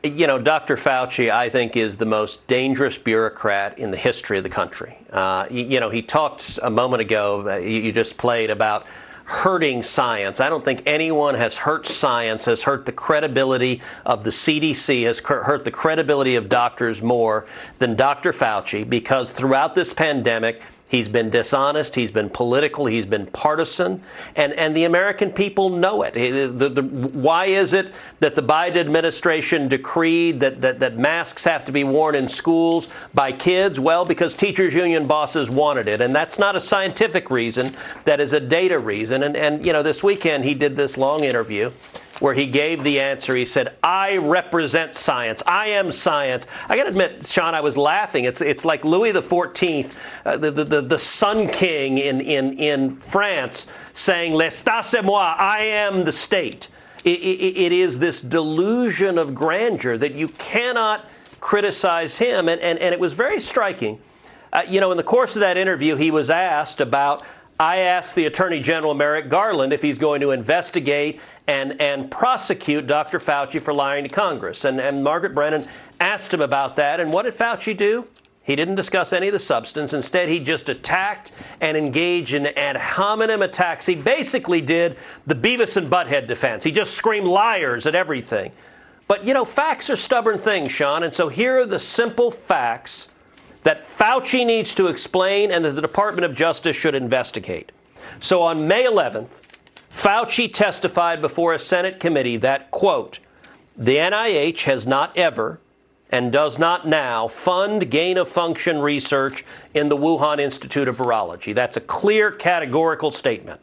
Dr. Fauci, I think, is the most dangerous bureaucrat in the history of the country. He talked a moment ago, you just played, about hurting science. I don't think anyone has hurt science, has hurt the credibility of the CDC, has hurt the credibility of doctors more than Dr. Fauci, because throughout this pandemic, he's been dishonest, he's been political, he's been partisan, and the American people know it. Why is it that the Biden administration decreed that masks have to be worn in schools by kids? Well, because teachers' union bosses wanted it, and that's not a scientific reason, that is a data reason. And this weekend he did this long interview where he gave the answer. He said, I represent science. I am science. I got to admit, Sean, I was laughing. It's like Louis XIV, the Sun King in France, saying, L'État c'est moi, I am the state. It is this delusion of grandeur that you cannot criticize him. And it was very striking. In the course of that interview, he was asked about, I asked the Attorney General Merrick Garland if he's going to investigate and prosecute Dr. Fauci for lying to Congress. And Margaret Brennan asked him about that. And what did Fauci do? He didn't discuss any of the substance. Instead, he just attacked and engaged in ad hominem attacks. He basically did the Beavis and Butthead defense. He just screamed liars at everything. But, facts are stubborn things, Sean. And so here are the simple facts that Fauci needs to explain and that the Department of Justice should investigate. So on May 11th, Fauci testified before a Senate committee that, quote, the NIH has not ever and does not now fund gain-of-function research in the Wuhan Institute of Virology. That's a clear, categorical statement.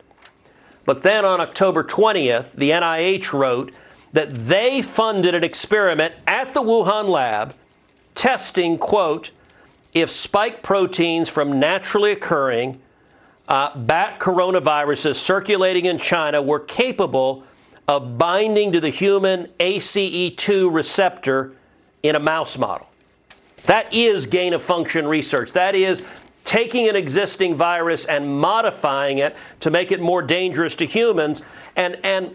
But then on October 20th, the NIH wrote that they funded an experiment at the Wuhan lab testing, quote, if spike proteins from naturally occurring bat coronaviruses circulating in China were capable of binding to the human ACE2 receptor in a mouse model. That is gain-of-function research. That is taking an existing virus and modifying it to make it more dangerous to humans. And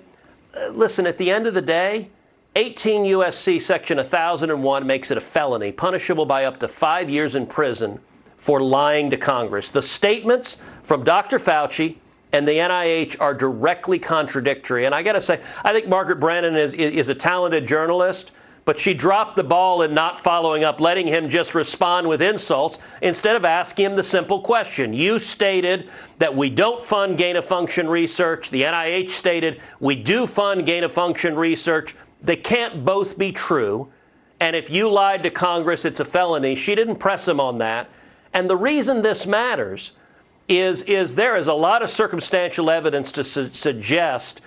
listen, at the end of the day, 18 U.S.C. Section 1001 makes it a felony, punishable by up to 5 years in prison for lying to Congress. The statements from Dr. Fauci and the NIH are directly contradictory. And I got to say, I think Margaret Brennan is a talented journalist, but she dropped the ball in not following up, letting him just respond with insults instead of asking him the simple question. You stated that we don't fund gain-of-function research. The NIH stated we do fund gain-of-function research. They can't both be true. And if you lied to Congress, it's a felony. She didn't press him on that. And the reason this matters is there is a lot of circumstantial evidence to suggest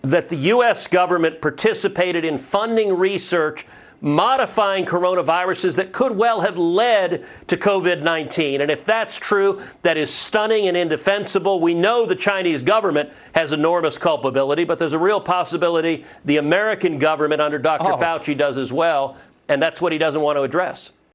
that the U.S. government participated in funding research modifying coronaviruses that could well have led to COVID-19. And if that's true, that is stunning and indefensible. We know the Chinese government has enormous culpability, but there's a real possibility the American government under Dr. Fauci does as well, and that's what he doesn't want to address.